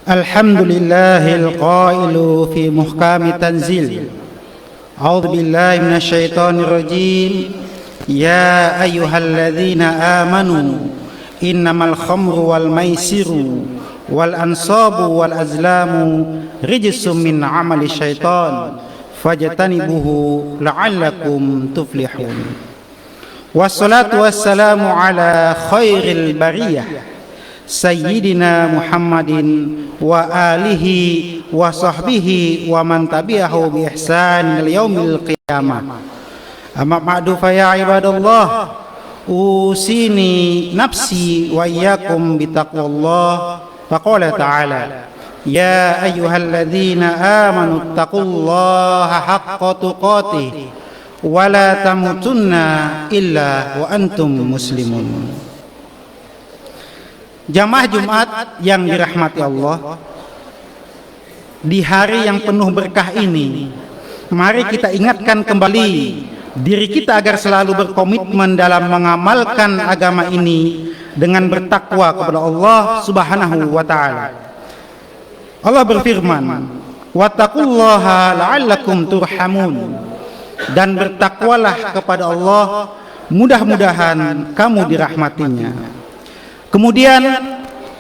الحمد لله القائل في محكم تنزيل أعوذ بالله من الشيطان الرجيم يا أيها الذين آمنوا إنما الخمر والميسر والأنصاب والأزلام رجس من عمل الشيطان فاجتنبوه لعلكم تفلحون والصلاة والسلام على خير البرية Sayyidina Muhammadin wa alihi wa sahbihi wa man tabi'ahu bi ihsan ila yaumil qiyamah. Amma ba'du fa ya ibadallah, usini nafsi wa iyyakum bi taqwallah. Faqala ta'ala ya ayyuhalladzina amanu taqullaha haqqa tuqatih wa la tamutunna illa wa antum muslimun. Jamaah Jumat yang dirahmati Allah, di hari yang penuh berkah ini, mari kita ingatkan kembali diri kita agar selalu berkomitmen dalam mengamalkan agama ini dengan bertakwa kepada Allah Subhanahu wa ta'ala. Allah berfirman, wattaqullaha la'allakum turhamun, dan bertakwalah kepada Allah, mudah-mudahan kamu dirahmatinya. Kemudian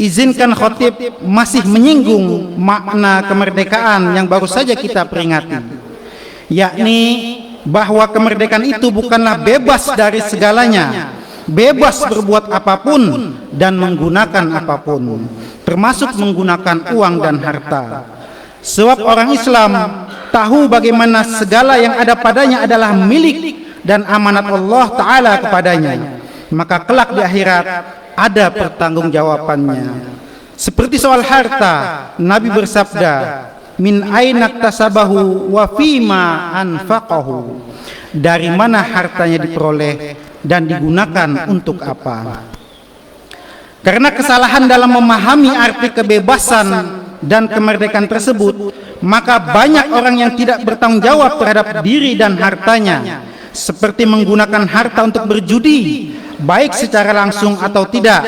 izinkan khotib masih menyinggung makna kemerdekaan yang baru saja kita peringati, yakni bahwa kemerdekaan itu bukanlah bebas dari segalanya, bebas berbuat apapun dan menggunakan apapun, termasuk menggunakan uang dan harta. Sebab orang Islam tahu bagaimana segala yang ada padanya adalah milik dan amanat Allah Ta'ala kepadanya, maka kelak di akhirat ada pertanggungjawabannya. Seperti soal harta, Nabi bersabda, min aina tasabahu wa fima anfaqahu, dari mana hartanya diperoleh dan digunakan untuk apa. Karena kesalahan dalam memahami arti kebebasan dan kemerdekaan tersebut, maka banyak orang yang tidak bertanggung jawab terhadap diri dan hartanya, seperti menggunakan harta untuk berjudi, baik secara langsung atau tidak,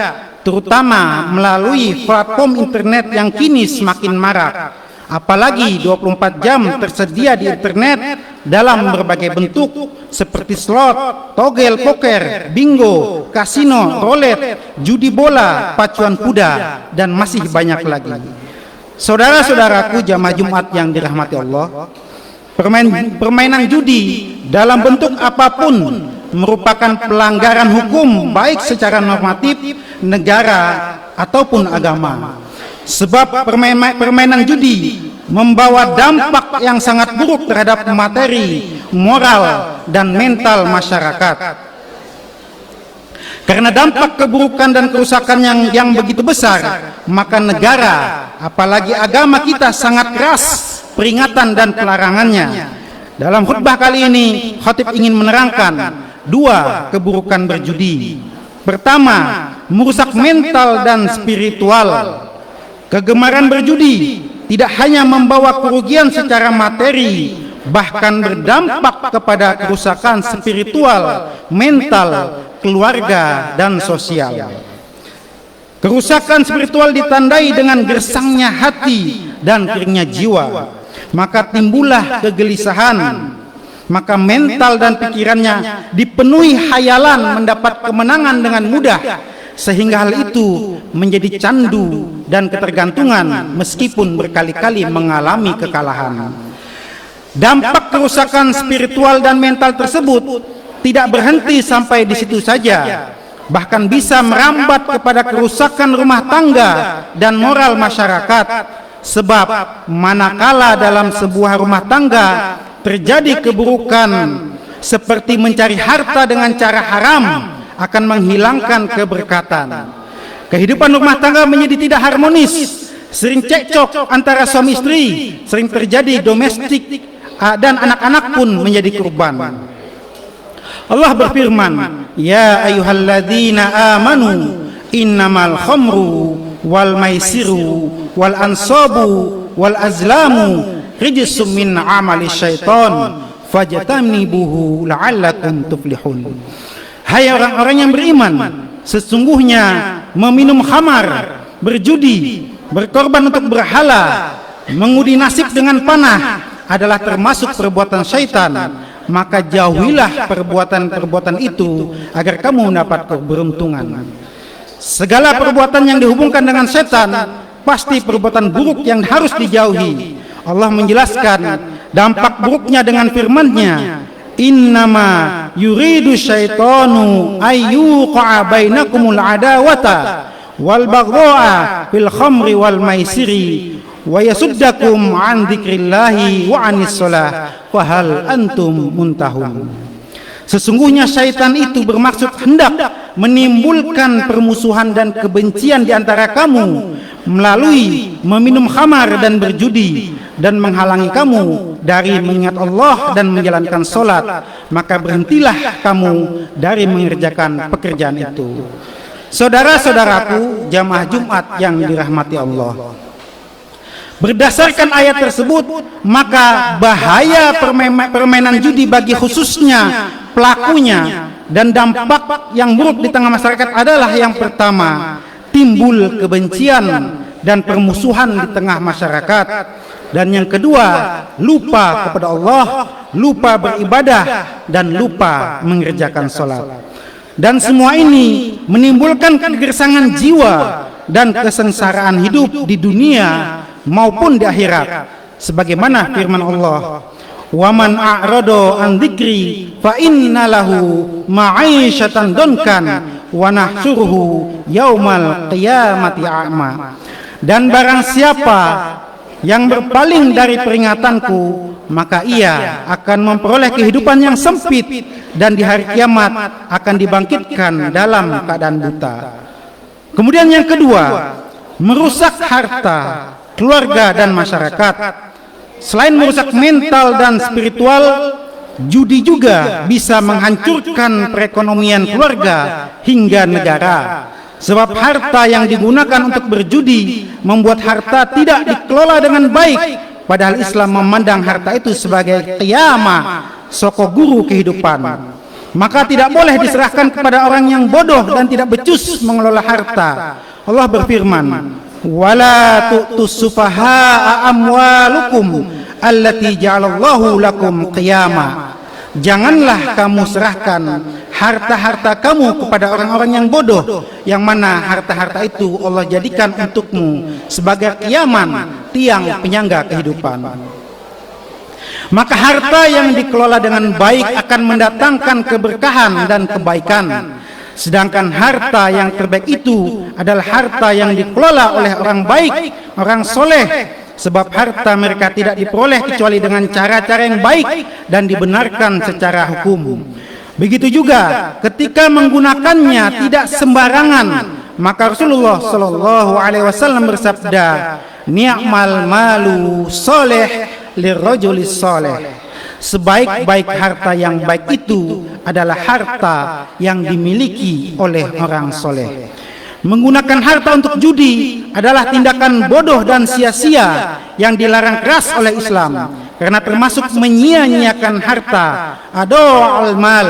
terutama melalui platform internet yang kini semakin marak. Apalagi 24 jam tersedia di internet dalam berbagai bentuk seperti slot, togel poker, bingo, kasino, roulette, judi bola, pacuan kuda, dan masih banyak lagi. Saudara-saudaraku jamaah Jumat yang dirahmati Allah, permainan judi dalam bentuk apapun merupakan pelanggaran hukum, baik secara normatif negara ataupun agama. Sebab permainan judi membawa dampak yang sangat buruk terhadap materi, moral, dan mental masyarakat. Karena dampak keburukan dan kerusakan yang begitu besar, maka negara, apalagi agama kita sangat keras peringatan dan pelarangannya. Dalam khutbah kali ini, khatib ingin menerangkan dua keburukan berjudi. Pertama, merusak mental dan spiritual. Kegemaran berjudi tidak hanya membawa kerugian secara materi, bahkan berdampak kepada kerusakan spiritual, mental, keluarga, dan sosial. Kerusakan spiritual ditandai dengan gersangnya hati dan keringnya jiwa, maka timbullah kegelisahan. Maka mental dan pikirannya dipenuhi hayalan mendapat kemenangan dengan mudah, sehingga hal itu menjadi candu dan ketergantungan meskipun berkali-kali mengalami kekalahan. Dampak kerusakan spiritual dan mental tersebut tidak berhenti sampai di situ saja, bahkan bisa merambat kepada kerusakan rumah tangga dan moral masyarakat. Sebab manakala dalam sebuah rumah tangga terjadi keburukan seperti mencari harta dengan cara haram, akan menghilangkan keberkatan. Kehidupan rumah tangga menjadi tidak harmonis, sering cekcok antara suami istri, sering terjadi domestik, dan anak-anak pun menjadi korban. Allah berfirman, ya ayyuhalladzina amanu innamal khamru wal maisiru wal ansabu wal azlamu rijsum min amali syaitan fajtanibuhu la'allakum tuflihun. Hai orang-orang yang beriman, sesungguhnya meminum khamar, berjudi, berkorban untuk berhala, mengudi nasib dengan panah adalah termasuk perbuatan syaitan, maka jauhilah perbuatan-perbuatan itu agar kamu mendapat keberuntungan. Segala perbuatan yang dihubungkan dengan setan pasti perbuatan buruk yang harus dijauhi. Allah menjelaskan dampak buruknya dengan firman-Nya, innama yuridu syaitanu ayyuqa bainakumul adawata wal baghdha'a fil khamri wal maisiri wa yasuddakum an dzikrillahi wa anis shalah fa hal antum muntahun. Sesungguhnya syaitan itu bermaksud hendak menimbulkan permusuhan dan kebencian di antara kamu melalui meminum khamar dan berjudi, dan menghalangi kamu dari mengingat Allah dan menjalankan sholat. Maka berhentilah kamu dari mengerjakan pekerjaan itu. Saudara-saudaraku jamaah Jumat yang dirahmati Allah, berdasarkan ayat tersebut, maka bahaya permainan judi bagi khususnya pelakunya dan dampak yang buruk di tengah masyarakat adalah yang pertama, timbul kebencian dan permusuhan di tengah masyarakat, dan yang kedua, lupa kepada Allah, lupa beribadah, dan lupa mengerjakan sholat. Dan semua ini menimbulkan kegersangan jiwa dan kesengsaraan hidup di dunia maupun di akhirat, sebagaimana firman Allah, wa man a'rada an dzikri fa inna lahu ma'isyatan donkan wa nahsyuruhu yaumal qiyamati a'ma. Dan barang siapa yang berpaling dari peringatanku, maka ia akan memperoleh kehidupan yang sempit, dan di hari kiamat akan dibangkitkan dalam keadaan buta. Kemudian yang kedua, merusak harta, keluarga, dan masyarakat. Selain merusak mental dan spiritual, judi juga bisa menghancurkan perekonomian keluarga hingga negara. Sebab harta yang digunakan untuk berjudi membuat harta tidak dikelola dengan baik, padahal Islam memandang harta itu sebagai qiyamah, soko guru kehidupan. Maka tidak boleh diserahkan kepada orang yang bodoh dan tidak becus mengelola harta. Allah berfirman, wala tu'tus sufaha'a amwalukum allati ja'alallahu lakum qiyama. Janganlah kamu serahkan harta-harta kamu kepada orang-orang yang bodoh, yang mana harta-harta itu Allah jadikan untukmu sebagai qiyaman, tiang penyangga kehidupan. Maka harta yang dikelola dengan baik akan mendatangkan keberkahan dan kebaikan. Sedangkan harta yang terbaik itu adalah harta yang dikelola oleh orang baik, orang soleh. Sebab harta mereka tidak diperoleh kecuali dengan cara-cara yang baik dan dibenarkan secara hukum. Begitu juga ketika menggunakannya tidak sembarangan, maka Rasulullah Shallallahu Alaihi Wasallam bersabda, ni'mal malu soleh lirrojulis soleh. Sebaik-baik harta yang baik itu adalah harta yang dimiliki oleh orang soleh. Menggunakan harta untuk judi adalah tindakan bodoh dan sia-sia yang dilarang keras oleh Islam, karena termasuk menyia-nyiakan harta. Ado'al mal,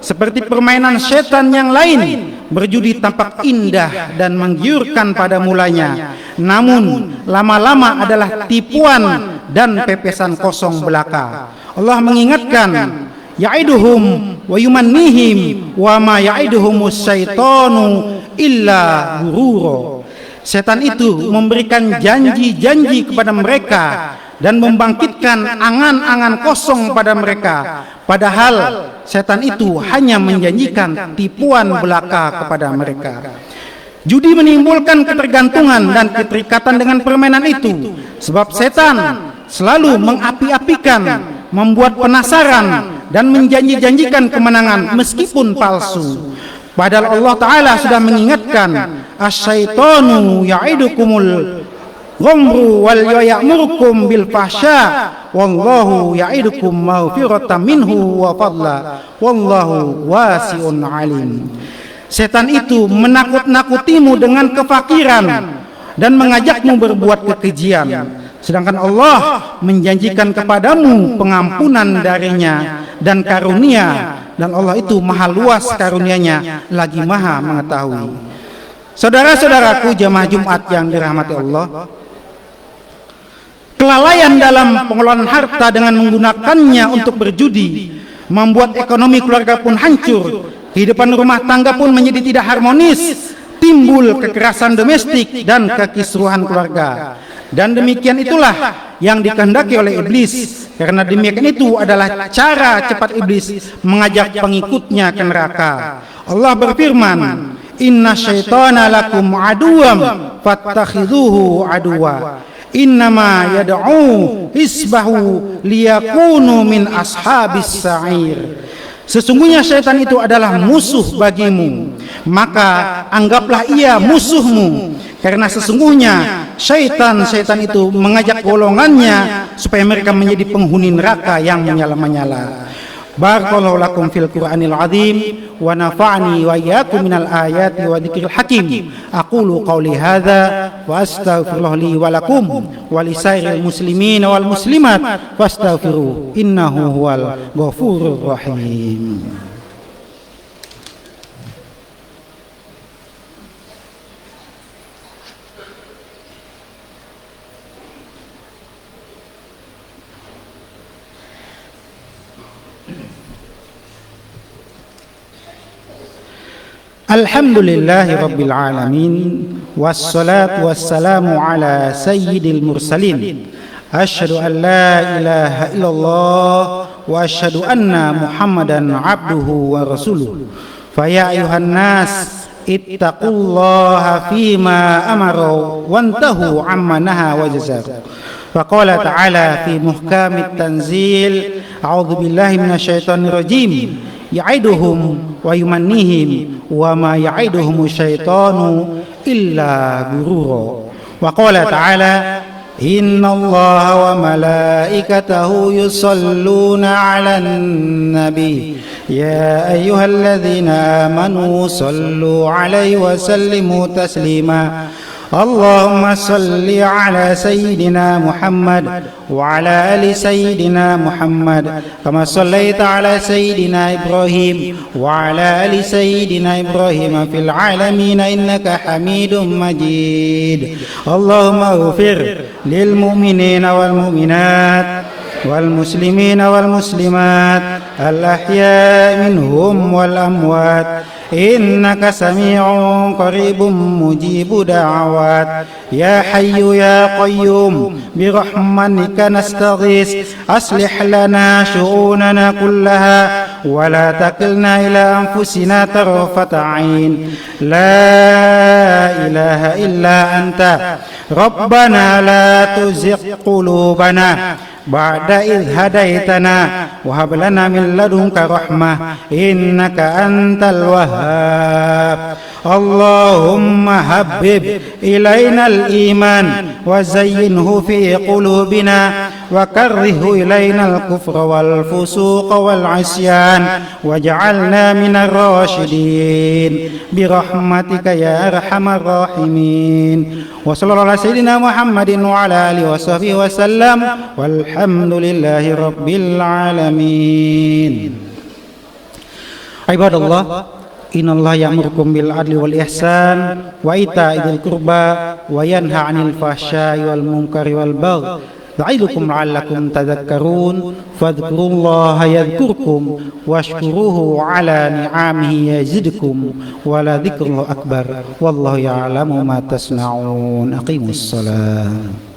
seperti permainan setan yang lain. Berjudi tampak indah dan menggiurkan pada mulanya, namun lama-lama adalah tipuan dan pepesan kosong belaka. Allah mengingatkan, ya'iduhum wa yumannihim wa ma ya'iduhumus syaitanu illa ghurura. Setan itu memberikan janji-janji kepada mereka dan membangkitkan angan-angan kosong pada mereka, padahal setan itu hanya menjanjikan tipuan belaka kepada mereka. Judi menimbulkan ketergantungan dan keterikatan dengan permainan itu, sebab setan selalu mengapi-apikan, membuat penasaran, dan menjanji-janjikan kemenangan meskipun palsu. Padahal Allah Ta'ala sudah mengingatkan, asyaitonu ya'idukumul ghamru wal ya'murukum bil fahsya wallahu ya'idukum maghfiratan minhu wa fadla wallahu wasi'un alim. Setan itu menakut-nakutimu dengan kefakiran dan mengajakmu berbuat kekejian, sedangkan Allah menjanjikan kepadamu pengampunan darinya dan karunia, dan Allah itu maha luas karunia-Nya lagi maha mengetahui. Saudara-saudaraku jamaah Jumat yang dirahmati Allah, kelalaian dalam pengelolaan harta dengan menggunakannya untuk berjudi membuat ekonomi keluarga pun hancur, kehidupan rumah tangga pun menjadi tidak harmonis, timbul kekerasan domestik dan kekisruhan keluarga. Dan demikian itulah yang dikehendaki oleh iblis, karena demikian itu adalah cara cepat iblis mengajak pengikutnya ke neraka. Allah berfirman, inna syaitana lakum aduwam fattakhidhuhu aduwa innama yad'u hisbahu liyakunu min ashabis sa'ir. Sesungguhnya syaitan itu adalah musuh bagimu, maka anggaplah ia musuhmu, karena sesungguhnya syaitan itu mengajak golongannya supaya mereka menjadi penghuni neraka yang menyala-nyala. Barakallahu lakum fil Qur'anil azim wa nafa'ani wa iyyakum minal ayati wa dzikril hakim. Aqulu qawli hadza wa astaghfirullah li wa lakum wa lisairil muslimin wal muslimat fastaghfiruh innahu huwal ghafurur rahim. Alhamdulillahi Rabbil Alamin, wassalatu wassalamu ala sayyidil mursalin, asyhadu an la ilaha illallah wa asyhadu anna Muhammadan abduhu wa rasuluh. Faya ayuhan nas ittaqullaha fima amara wantahu amma naha wa jazar. Faqala ta'ala fi muhkamit tanzil, a'udzu billahi minasyaitonir rajim, ya'iduhum wa yumannihim wa ma ya'iduhum syaitanu illa gurura. Wa qala ta'ala, innallaha wa malaikatahu yusalluna 'alan nabi ya ayyuhalladzina amanu sallu 'alaihi wa sallimu taslima. Allahumma salli ala sayyidina Muhammad wa ala ali sayyidina Muhammad kama sallaita ala sayyidina Ibrahim wa ala ali sayyidina Ibrahim fil alamin innaka Hamidum Majid. Allahumma ighfir lil mu'minina wal mu'minat wal muslimina wal muslimat al ahya'i minhum wal amwat innaka sami'un qaribun mujibu da'awat. Ya hayyu ya qayyum bi rahmatika nastaghis aslih lana syu'unana kullaha wa la takilna ila anfusina tarfata 'ain. La ilaha illa anta rabbana la tuzigh qulubana ba'da idh hadaitana wa hab lana min ladunka rahmah innaka antal wahhab. Allahumma habbib ilaina al-iman wa zayyinhu fi qulubina wa karrihhu ilaina al-kufra wal fusuqa wal 'isyan waj'alna minar rasyidin bi rahmatika ya arhamar rahimin. Wa sallallahu ala sayyidina Muhammadin wa ala alihi wa sahbihi wa sallam walhamdulillahi rabbil alamin. Ibadallah, innallaha ya'murukum bil adli wal ihsan wa ita'i dzil qurba wa yanha 'anil fahsya'i wal munkari wal baghi ya'idukum la'allakum tadhakkarun. Fadhkurullaha yadhkurkum washkuruhu 'ala ni'amihi yazidkum wa la dzikrullahi akbar wallahu ya'lamu ma tasna'un. Aqimus shalah.